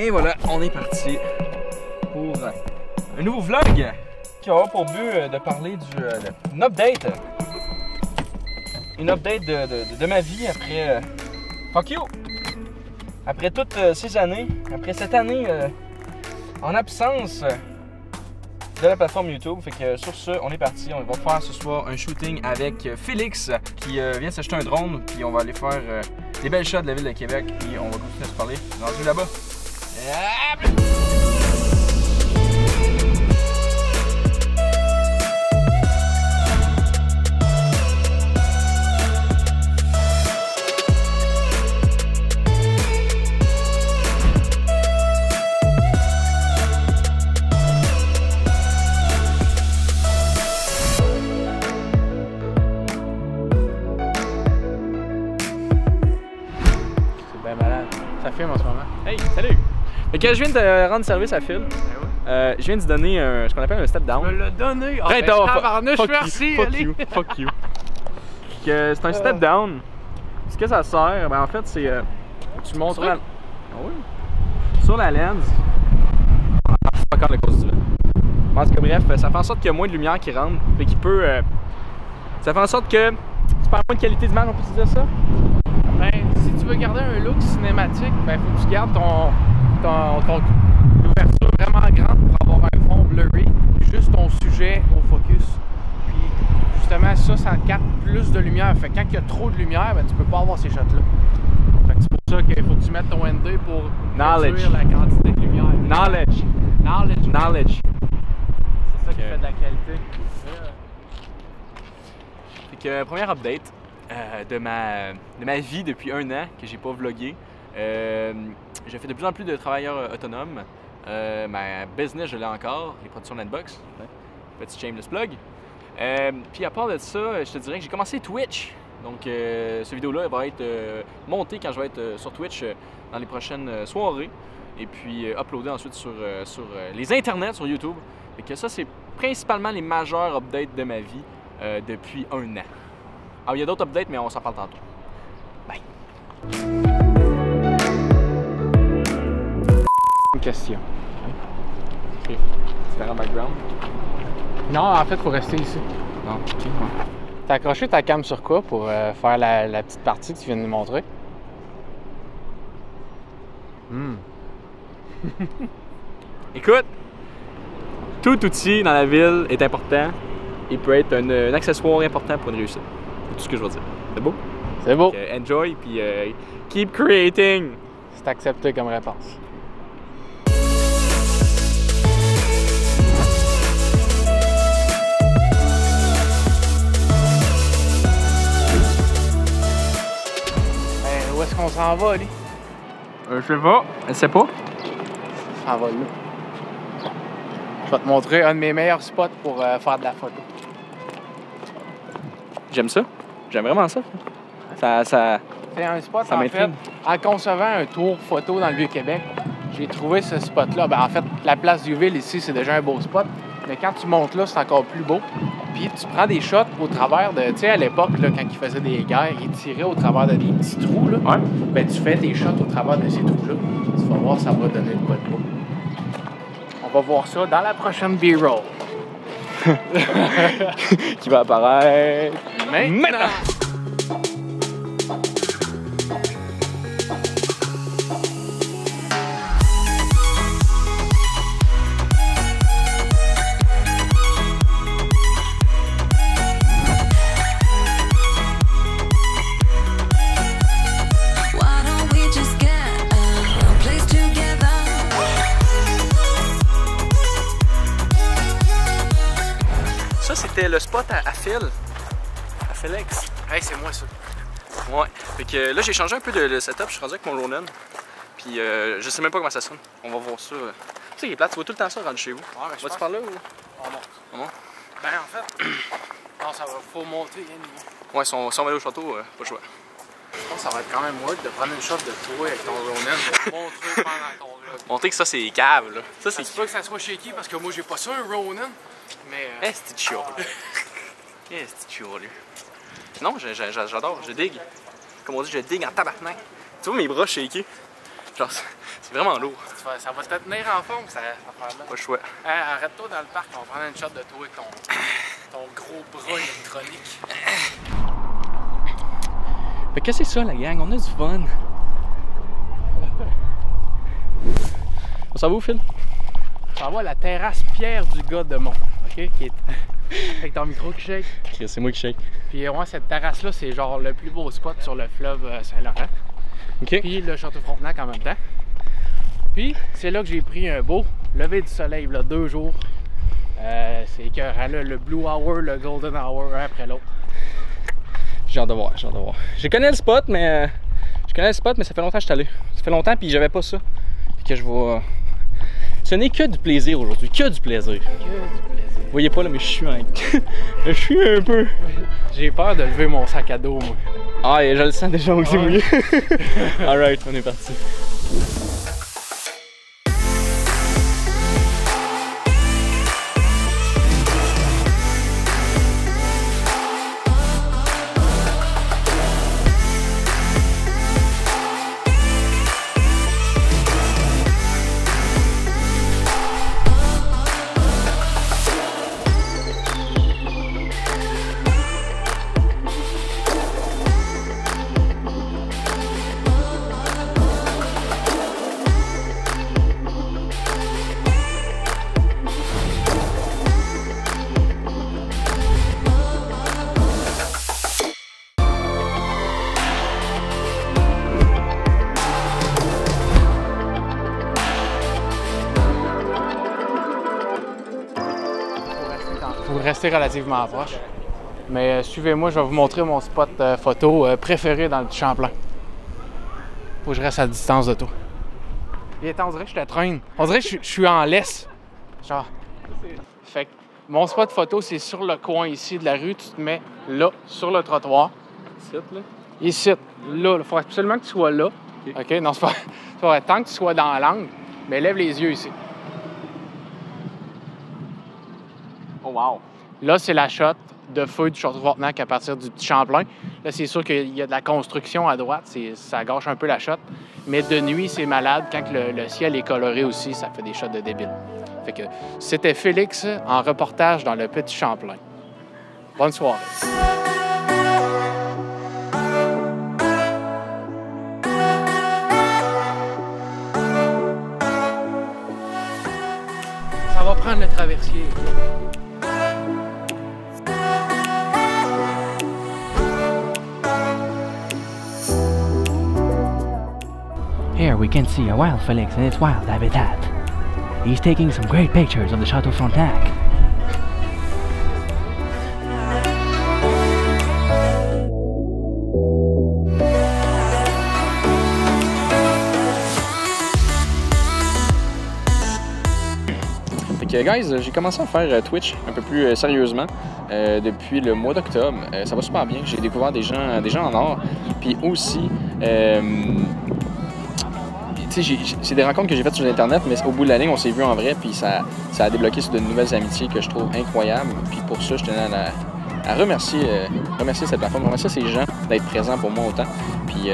Et voilà, on est parti pour un nouveau vlog qui aura pour but de parler d'une update. Une update de ma vie après... fuck you! Après toutes ces années, après cette année en absence de la plateforme YouTube. Fait que sur ce, on est parti. On va faire ce soir un shooting avec Félix qui vient s'acheter un drone. Puis on va aller faire des belles shots de la ville de Québec. Puis on va continuer à se parler. Rendu là-bas. Ça filme en ce moment. Hey, salut! Fait que je viens de rendre service à Phil. Je viens de donner ce qu'on appelle un step down. Tu me l'as donné! Hey, merci! Fuck you! C'est un step down. Ce que ça sert, ben en fait, c'est. Tu montres? Ah oui. Sur la lens. Pas encore le cause du vent. Parce que bref, ça fait en sorte qu'il y a moins de lumière qui rentre. Fait qu'il peut. Ça fait en sorte que tu perds moins de qualité d'image, on peut dire ça? Ben, si tu veux garder un look cinématique, ben faut que tu gardes l'ouverture vraiment grande pour avoir un fond blurry, juste ton sujet au focus. Puis justement ça capte plus de lumière. Fait que quand il y a trop de lumière, ben tu peux pas avoir ces shots-là. Fait que c'est pour ça qu'il faut que tu mettes ton ND pour réduire la quantité de lumière. Knowledge. C'est ça qui fait de la qualité. Fait que première update. De ma vie depuis un an que j'ai pas vlogué. Je fais de plus en plus de travailleurs autonomes. Ma business, je l'ai encore, les productions d'Unbox. Petit shameless plug. Puis à part de ça, je te dirais que j'ai commencé Twitch. Donc cette vidéo-là va être montée quand je vais être sur Twitch dans les prochaines soirées. Et puis uploadée ensuite sur les internets, sur YouTube. Et que ça, c'est principalement les majeures updates de ma vie depuis un an. Alors, il y a d'autres updates, mais on s'en parle tantôt. Bye! Une question. Ok. Différent background? Non, en fait, il faut rester ici. Non, ok. T'as accroché ta cam sur quoi pour faire la petite partie que tu viens de nous montrer? Écoute, tout outil dans la ville est important. Il peut être un accessoire important pour une réussite. C'est tout ce que je veux dire. C'est beau? C'est beau. Enjoy, puis keep creating! C'est accepté comme réponse. Où est-ce qu'on s'en va, Ali? Je sais pas. Elle sait pas? On s'en va là. Je vais te montrer un de mes meilleurs spots pour faire de la photo. J'aime ça. J'aime vraiment ça. C'est un spot, en fait, en concevant un tour photo dans le Vieux-Québec, j'ai trouvé ce spot-là. Ben, en fait, la place du Ville, ici, c'est déjà un beau spot. Mais quand tu montes là, c'est encore plus beau. Puis tu prends des shots au travers de... Tu sais, à l'époque, quand ils faisaient des guerres, ils tiraient au travers de des petits trous, là. Ouais. Ben, tu fais des shots au travers de ces trous-là. Tu vas voir, ça va donner le quoi de beau. On va voir ça dans la prochaine B-roll. qui va apparaître maintenant. Ça, c'était le spot à Phil. À Félix. Hey, c'est moi ça. Ouais. Fait que là, j'ai changé un peu de setup. Je suis rendu avec mon Ronin. Puis je sais même pas comment ça sonne. On va voir ça. Tu sais, il est plate. Tu vois tout le temps ça rendu chez vous. Ouais, mais vas-tu par là ou? On monte. On monte? Ben, en fait, non, ça va. Faut monter, Yann. Ouais, si on va aller au château, pas le choix. Je pense que ça va être quand même weird de prendre une shot de toi avec ton Ronin pour montrer pendant ton vlog. Montrer que ça, c'est cave, là. Ça, c'est pas que ça soit shaky parce que moi, j'ai pas ça, un Ronin. Mais. C'est chill. C'est chill, lui. Non, j'adore, je digue. Comme on dit, je digue en tabarnak. Tu vois mes bras shaky? Genre, ça C'est vraiment lourd. Ça va te tenir en forme, ça affaire-là. Pas le choix. Arrête-toi dans le parc, on va prendre une shot de toi avec ton gros bras électronique. Fait que c'est ça la gang, on a du fun. On s'en va où, Phil? On s'en va à la terrasse Pierre du gars de Mont, ok? Qui est... avec ton micro qui shake. C'est moi qui shake. Puis ouais, cette terrasse-là, c'est genre le plus beau spot sur le fleuve Saint-Laurent. Ok. Puis le Château Frontenac en même temps. Puis c'est là que j'ai pris un beau lever du soleil, là, 2 jours. C'est écœurant, là, le Blue Hour, le Golden Hour, un après l'autre. J'ai hâte de voir, j'ai hâte de voir. Je connais le spot, mais ça fait longtemps que je suis allé. Ça fait longtemps, puis j'avais pas ça. Puis que je vois. Ce n'est que du plaisir aujourd'hui, que du plaisir. Que du plaisir. Vous voyez pas là, mais je suis je suis un peu. J'ai peur de lever mon sac à dos, moi. Ah, et je le sens déjà aussi mouillé. Alright, on est parti. Pour rester relativement proche. Mais suivez-moi, je vais vous montrer mon spot photo préféré dans le petit Champlain. Faut que je reste à distance de toi. Et attends, on dirait que je te traîne. On dirait que je suis en laisse. Genre. Fait que mon spot photo, c'est sur le coin ici de la rue. Tu te mets là, sur le trottoir. Ici, là? Ici, là. Il faut absolument que tu sois là. OK? Non, c'est pas vrai. Tant que tu sois dans l'angle, mais lève les yeux ici. Oh wow! Là, c'est la shot de feu du Château Frontenac à partir du petit Champlain. Là, c'est sûr qu'il y a de la construction à droite, ça gâche un peu la shot. Mais de nuit, c'est malade. Quand le ciel est coloré aussi, ça fait des shots de débile. Fait que c'était Félix en reportage dans le petit Champlain. Bonne soirée. Ça va prendre le traversier. Here we can see a wild Felix in its wild habitat. He's taking some great pictures of the Château Frontenac. Fait que, guys, j'ai commencé à faire Twitch un peu plus sérieusement depuis le mois d'octobre. Ça va super bien. J'ai découvert des gens en or. Puis aussi, c'est des rencontres que j'ai faites sur Internet, mais au bout de la ligne, on s'est vu en vrai, puis ça a débloqué sur de nouvelles amitiés que je trouve incroyables. Puis pour ça, je tenais à remercier cette plateforme, remercier ces gens d'être présents pour moi autant. Puis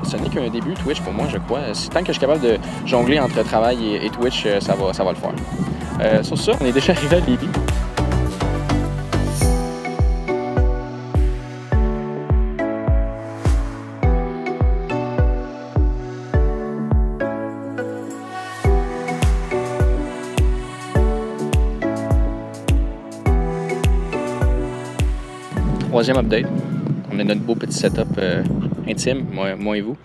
ce n'est qu'un début, Twitch, pour moi, je crois. Tant que je suis capable de jongler entre travail et Twitch, ça va le faire. Sur ça, on est déjà arrivé à Lévis. Troisième update. On a notre beau petit setup intime, moi et vous.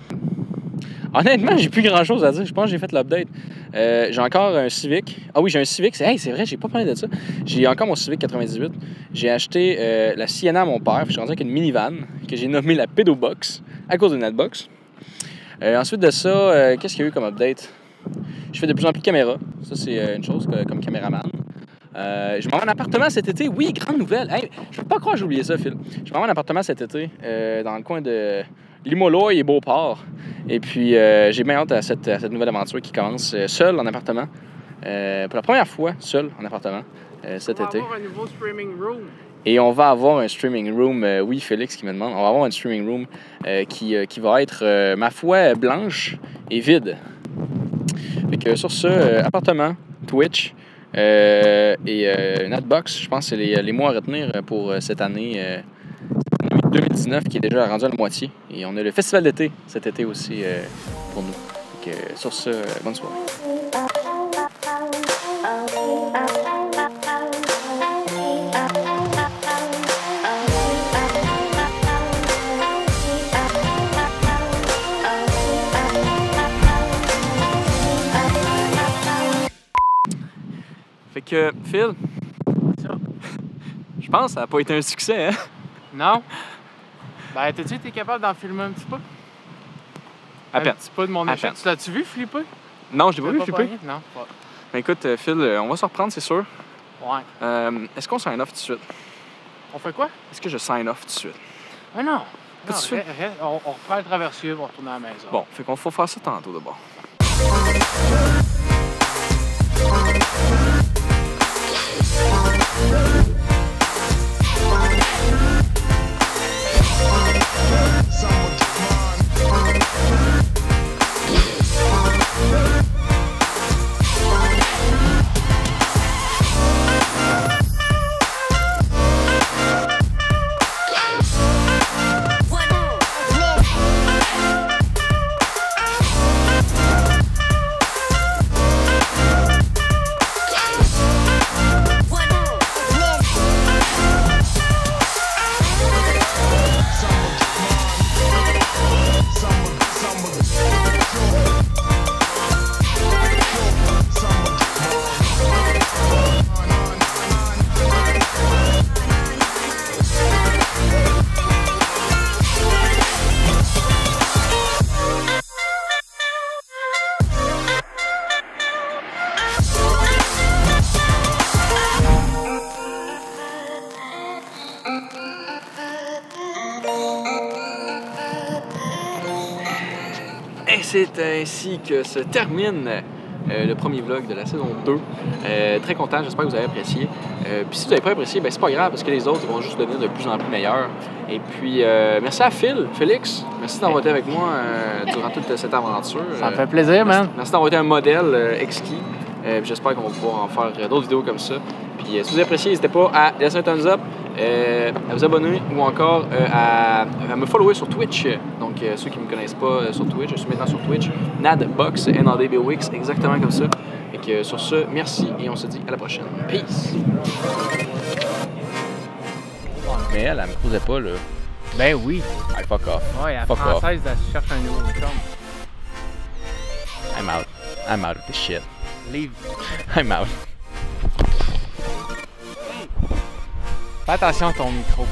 Honnêtement, j'ai plus grand chose à dire. Je pense que j'ai fait l'update. J'ai encore un Civic. Ah oui, j'ai un Civic. Hey, c'est vrai, j'ai pas parlé de ça. J'ai encore mon Civic 98. J'ai acheté la Sienna à mon père. Je suis rendu avec une minivan que j'ai nommée la Pedobox à cause de Netbox. Ensuite de ça, qu'est-ce qu'il y a eu comme update? Je fais de plus en plus de caméras. Ça, c'est une chose comme caméraman. Je m'en vais en appartement cet été. Oui, grande nouvelle. Hey, je peux pas croire que j'ai oublié ça, Phil. Je m'en vais en appartement cet été dans le coin de Limoilou et Beauport. Et puis, j'ai bien hâte à cette nouvelle aventure qui commence seul en appartement. Pour la première fois, seul en appartement cet été. On va avoir un nouveau streaming room. Et on va avoir un streaming room, oui, Félix qui me demande, on va avoir un streaming room qui va être, ma foi, blanche et vide. Fait que sur ce, appartement, Twitch et une Adbox, je pense que c'est les mots à retenir pour cette année 2019 qui est déjà rendu à la moitié. Et on a le festival d'été cet été aussi pour nous. Fait que, sur ce, bonne soirée. Fait que, Phil, je pense que ça n'a pas été un succès, hein? Non? Ben, t'as-tu été capable d'en filmer un petit peu? À peine. Un petit peu de mon échec. Tu l'as-tu vu flipper? Non, je l'ai pas vu flipper. Non, pas. Ben, écoute, Phil, on va se reprendre, c'est sûr. Ouais. Est-ce qu'on sign off tout de suite? On fait quoi? Est-ce que je sign off tout de suite? Ah non! Pas tout de suite? On reprend le traversier, on va retourner à la maison. Bon, fait qu'on faut faire ça tantôt d'abord. Et c'est ainsi que se termine le premier vlog de la saison 2. Très content, j'espère que vous avez apprécié. Puis si vous n'avez pas apprécié, ben c'est pas grave parce que les autres vont juste devenir de plus en plus meilleurs. Et puis merci à Félix, merci d'avoir été avec moi durant toute cette aventure. Ça me fait plaisir, man. Merci d'avoir été un modèle exquis. J'espère qu'on va pouvoir en faire d'autres vidéos comme ça. Puis si vous avez apprécié, n'hésitez pas à laisser un thumbs up, à vous abonner ou encore à me follower sur Twitch. Donc ceux qui ne me connaissent pas sur Twitch, je suis maintenant sur Twitch. Nadbox, NADBOX, exactement comme ça. Et que sur ce, merci et on se dit à la prochaine. Peace! Mais elle me croisait pas là. Ben oui. Hey, fuck off. Ouais, la fuck française, elle cherche un nouveau chum. I'm out. I'm out of this shit. Leave. I'm out. Fais attention à ton micro.